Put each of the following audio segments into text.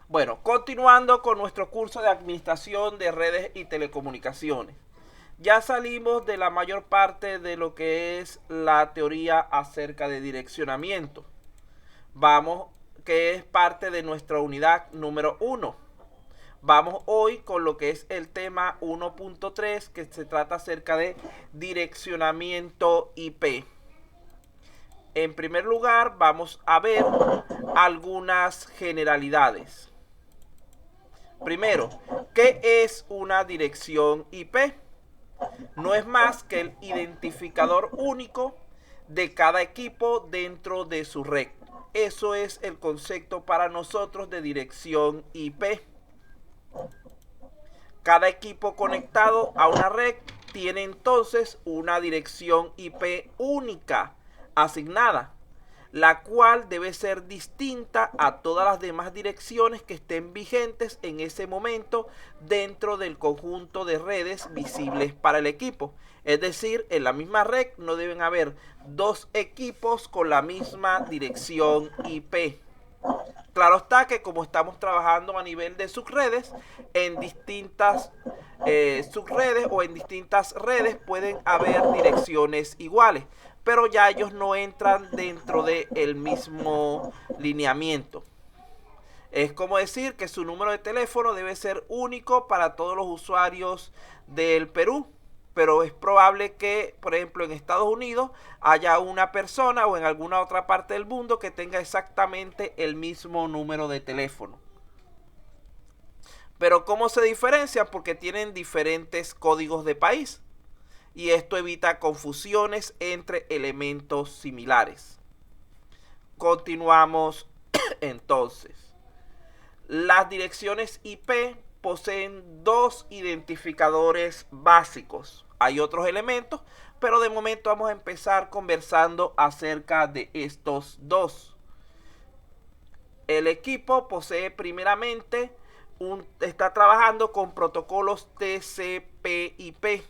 Bueno, continuando con nuestro curso de administración de redes y telecomunicaciones. Ya salimos de la mayor parte de lo que es la teoría acerca de direccionamiento. Vamos, que es parte de nuestra unidad número 1. Vamos hoy con lo que es el tema 1.3, que se trata acerca de direccionamiento IP. En primer lugar, vamos a ver algunas generalidades. Primero, ¿qué es una dirección IP? No es más que el identificador único de cada equipo dentro de su red. Eso es el concepto para nosotros de dirección IP. Cada equipo conectado a una red tiene entonces una dirección IP única asignada, la cual debe ser distinta a todas las demás direcciones que estén vigentes en ese momento dentro del conjunto de redes visibles para el equipo. Es decir, en la misma red no deben haber dos equipos con la misma dirección IP. Claro está que como estamos trabajando a nivel de subredes, en distintas subredes o en distintas redes pueden haber direcciones iguales, pero ya ellos no entran dentro del mismo lineamiento. Es como decir que su número de teléfono debe ser único para todos los usuarios del Perú, pero es probable que, por ejemplo, en Estados Unidos haya una persona o en alguna otra parte del mundo que tenga exactamente el mismo número de teléfono. Pero ¿cómo se diferencian? Porque tienen diferentes códigos de país y esto evita confusiones entre elementos similares. Continuamos entonces. Las direcciones IP poseen dos identificadores básicos. Hay otros elementos, pero de momento vamos a empezar conversando acerca de estos dos. El equipo posee primeramente está trabajando con protocolos TCP/IP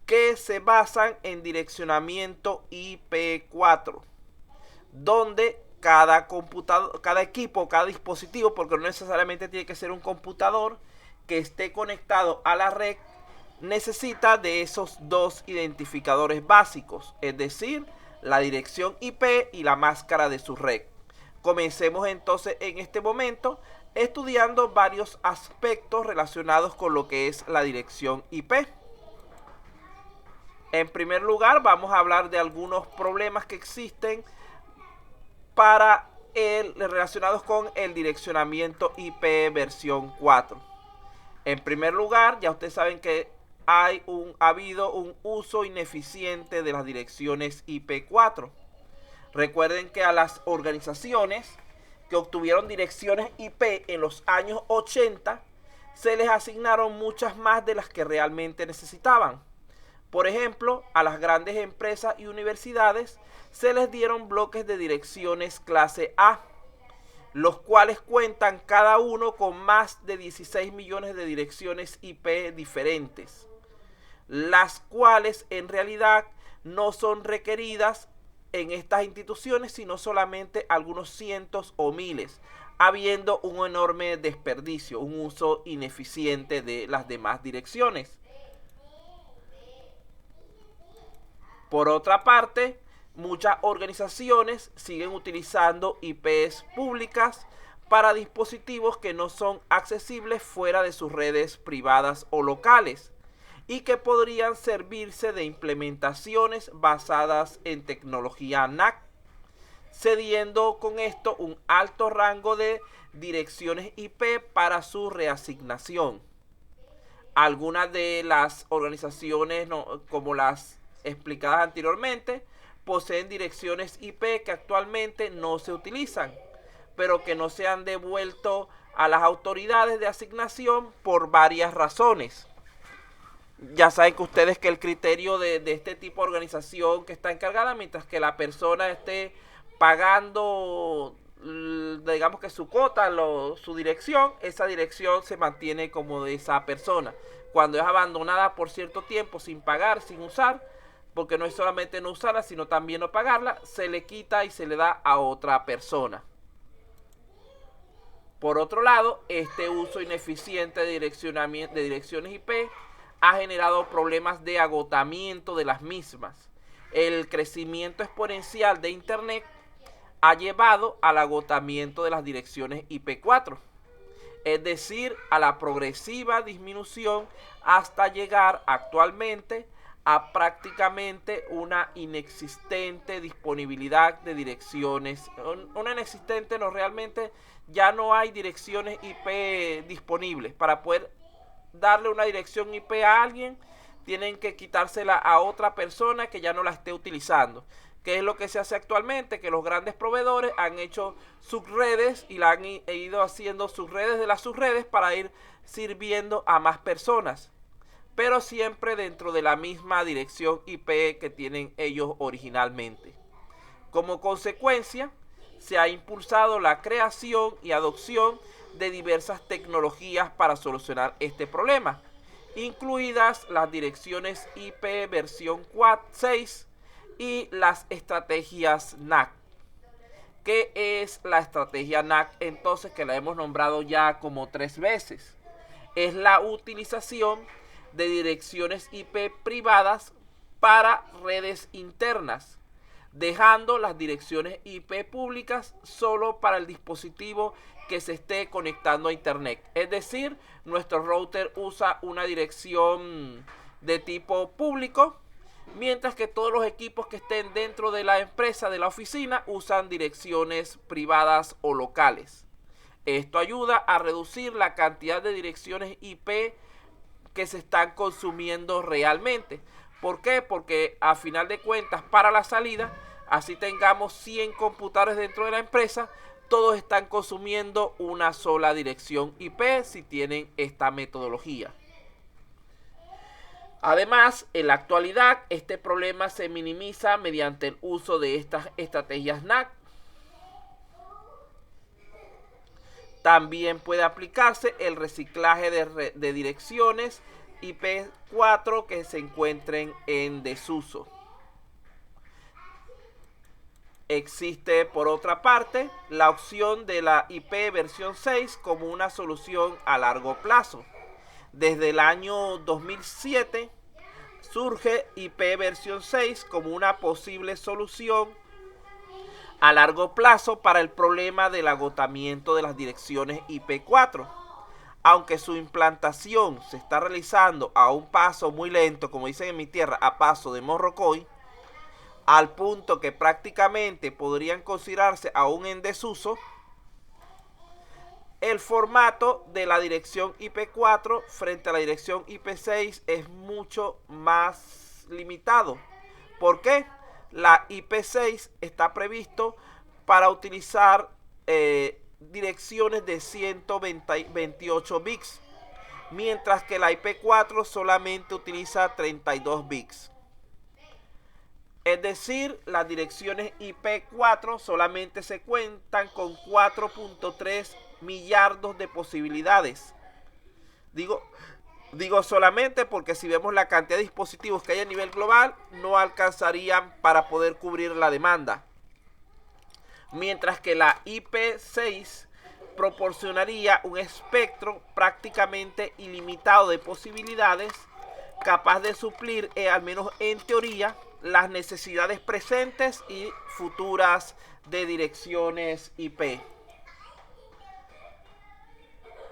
que se basan en direccionamiento IP4, donde cada computador, cada equipo, cada dispositivo, porque no necesariamente tiene que ser un computador que esté conectado a la red, necesita de esos dos identificadores básicos, es decir, la dirección IP y la máscara de su red. Comencemos entonces en este momento estudiando varios aspectos relacionados con lo que es la dirección IP. En primer lugar, vamos a hablar de algunos problemas que existen relacionados con el direccionamiento IP versión 4. En primer lugar, ya ustedes saben que ha habido un uso ineficiente de las direcciones IP4. Recuerden que a las organizaciones que obtuvieron direcciones IP en los años 80 se les asignaron muchas más de las que realmente necesitaban. Por ejemplo, a las grandes empresas y universidades se les dieron bloques de direcciones clase A, los cuales cuentan cada uno con más de 16 millones de direcciones IP diferentes, las cuales en realidad no son requeridas en estas instituciones, sino solamente algunos cientos o miles, habiendo un enorme desperdicio, un uso ineficiente de las demás direcciones. Por otra parte, muchas organizaciones siguen utilizando IPs públicas para dispositivos que no son accesibles fuera de sus redes privadas o locales y que podrían servirse de implementaciones basadas en tecnología NAC, cediendo con esto un alto rango de direcciones IP para su reasignación. Algunas de las organizaciones, como las explicadas anteriormente, poseen direcciones IP que actualmente no se utilizan, pero que no se han devuelto a las autoridades de asignación por varias razones. Ya saben que ustedes que el criterio de este tipo de organización que está encargada, mientras que la persona esté pagando, digamos que su cuota, su dirección, esa dirección se mantiene como de esa persona. Cuando es abandonada por cierto tiempo sin pagar, sin usar, porque no es solamente no usarla, sino también no pagarla, se le quita y se le da a otra persona. Por otro lado, este uso ineficiente de direcciones IP ha generado problemas de agotamiento de las mismas. El crecimiento exponencial de Internet ha llevado al agotamiento de las direcciones IP4, es decir, a la progresiva disminución hasta llegar actualmente a prácticamente una inexistente disponibilidad de direcciones. Una inexistente, no, realmente ya no hay direcciones IP disponibles. Para poder darle una dirección IP a alguien, tienen que quitársela a otra persona que ya no la esté utilizando. ¿Qué es lo que se hace actualmente? Que los grandes proveedores han hecho subredes y la han ido haciendo subredes de las subredes para ir sirviendo a más personas, pero siempre dentro de la misma dirección IP que tienen ellos originalmente. Como consecuencia, se ha impulsado la creación y adopción de diversas tecnologías para solucionar este problema, incluidas las direcciones IP versión 6 y las estrategias NAC. ¿Qué es la estrategia NAC entonces, que la hemos nombrado ya como 3 veces? Es la utilización de direcciones IP privadas para redes internas, dejando las direcciones IP públicas solo para el dispositivo que se esté conectando a Internet. Es decir, nuestro router usa una dirección de tipo público, mientras que todos los equipos que estén dentro de la empresa, de la oficina, usan direcciones privadas o locales. Esto ayuda a reducir la cantidad de direcciones IP que se están consumiendo realmente. ¿Por qué? Porque a final de cuentas, para la salida, así tengamos 100 computadores dentro de la empresa, todos están consumiendo una sola dirección IP si tienen esta metodología. Además, en la actualidad, este problema se minimiza mediante el uso de estas estrategias NAC. También puede aplicarse el reciclaje de direcciones IP4 que se encuentren en desuso. Existe, por otra parte, la opción de la IP versión 6 como una solución a largo plazo. Desde el año 2007 surge IP versión 6 como una posible solución a largo plazo para el problema del agotamiento de las direcciones IP4. Aunque su implantación se está realizando a un paso muy lento, como dicen en mi tierra, a paso de morrocoy, al punto que prácticamente podrían considerarse aún en desuso, el formato de la dirección IP4 frente a la dirección IP6 es mucho más limitado. ¿Por qué? La IP6 está previsto para utilizar direcciones de 128 bits, mientras que la IP4 solamente utiliza 32 bits. Es decir, las direcciones IP4 solamente se cuentan con 4.3 millardos de posibilidades. Digo solamente porque si vemos la cantidad de dispositivos que hay a nivel global, no alcanzarían para poder cubrir la demanda. Mientras que la IP6 proporcionaría un espectro prácticamente ilimitado de posibilidades, capaz de suplir, al menos en teoría, las necesidades presentes y futuras de direcciones IP.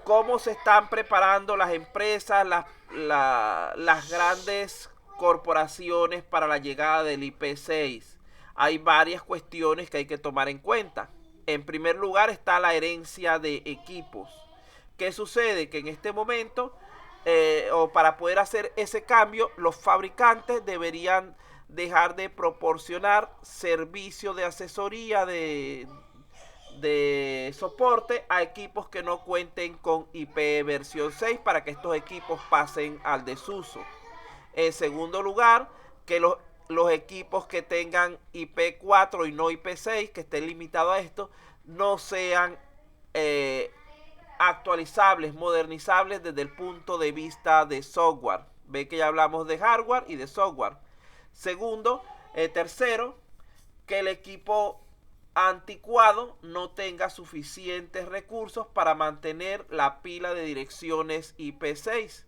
¿Cómo se están preparando las empresas, las grandes corporaciones para la llegada del IP6? Hay varias cuestiones que hay que tomar en cuenta. En primer lugar está la herencia de equipos. ¿Qué sucede? Que en este momento, o para poder hacer ese cambio, los fabricantes deberían dejar de proporcionar servicio de asesoría, de soporte a equipos que no cuenten con IP versión 6 para que estos equipos pasen al desuso. En segundo lugar, que los equipos que tengan IP4 y no IP6, que estén limitados a esto, no sean actualizables, modernizables desde el punto de vista de software. Ve que ya hablamos de hardware y de software. Tercero, que el equipo anticuado no tenga suficientes recursos para mantener la pila de direcciones IP6.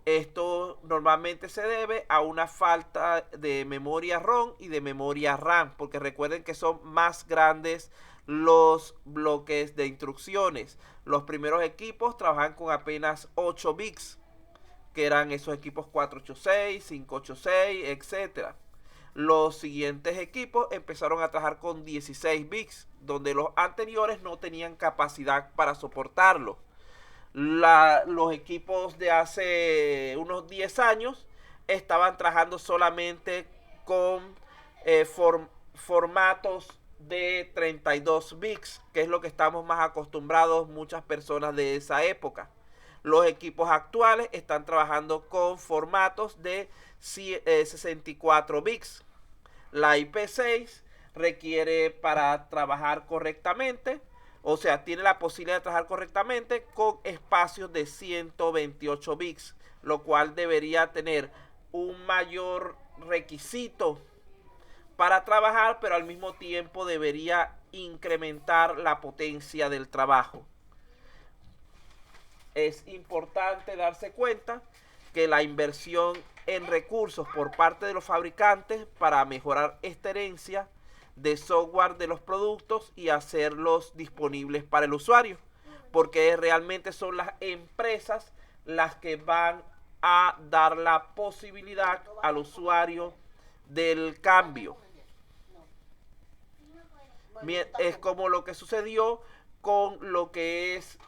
Esto normalmente se debe a una falta de memoria ROM y de memoria RAM, porque recuerden que son más grandes los bloques de instrucciones. Los primeros equipos trabajan con apenas 8 bits, que eran esos equipos 486, 586, etc. Los siguientes equipos empezaron a trabajar con 16 bits, donde los anteriores no tenían capacidad para soportarlo. Los equipos de hace unos 10 años estaban trabajando solamente con formatos de 32 bits, que es lo que estamos más acostumbrados muchas personas de esa época. Los equipos actuales están trabajando con formatos de 64 bits. La IP6 requiere, para trabajar correctamente, o sea, tiene la posibilidad de trabajar correctamente con espacios de 128 bits, lo cual debería tener un mayor requisito para trabajar, pero al mismo tiempo debería incrementar la potencia del trabajo. Es importante darse cuenta que la inversión en recursos por parte de los fabricantes para mejorar esta herencia de software de los productos y hacerlos disponibles para el usuario, porque realmente son las empresas las que van a dar la posibilidad al usuario del cambio. Es como lo que sucedió con lo que es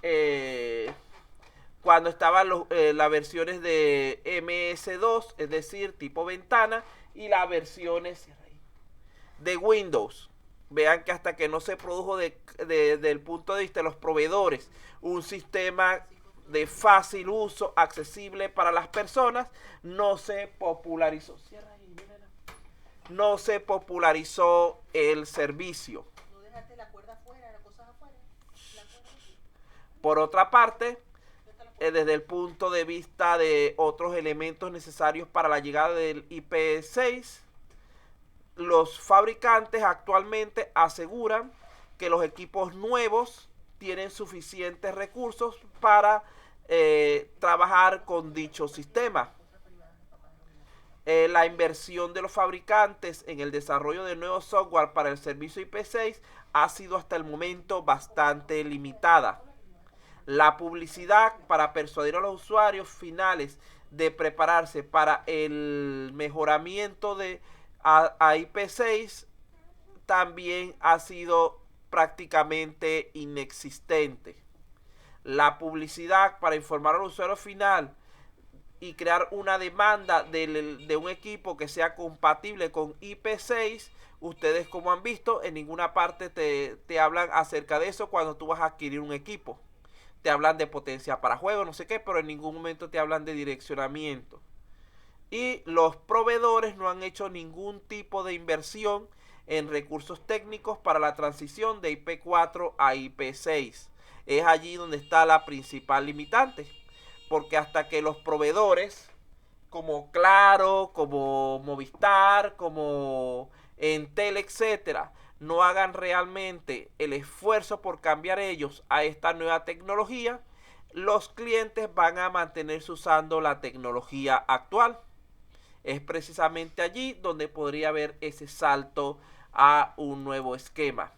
cuando estaban las versiones de MS2, es decir, tipo ventana, y las versiones de Windows. Vean que hasta que no se produjo desde el punto de vista de los proveedores un sistema de fácil uso, accesible para las personas, no se popularizó. No se popularizó el servicio. Por otra parte, desde el punto de vista de otros elementos necesarios para la llegada del IP6, los fabricantes actualmente aseguran que los equipos nuevos tienen suficientes recursos para trabajar con dicho sistema. La inversión de los fabricantes en el desarrollo de nuevo software para el servicio IP6 ha sido hasta el momento bastante limitada. La publicidad para persuadir a los usuarios finales de prepararse para el mejoramiento de a IP6 también ha sido prácticamente inexistente. La publicidad para informar al usuario final y crear una demanda de un equipo que sea compatible con IP6, ustedes, como han visto, en ninguna parte te hablan acerca de eso cuando tú vas a adquirir un equipo. Te hablan de potencia para juego, no sé qué, pero en ningún momento te hablan de direccionamiento. Y los proveedores no han hecho ningún tipo de inversión en recursos técnicos para la transición de IP4 a IP6. Es allí donde está la principal limitante, porque hasta que los proveedores como Claro, como Movistar, como Entel, etcétera, no hagan realmente el esfuerzo por cambiar ellos a esta nueva tecnología, los clientes van a mantenerse usando la tecnología actual. Es precisamente allí donde podría haber ese salto a un nuevo esquema.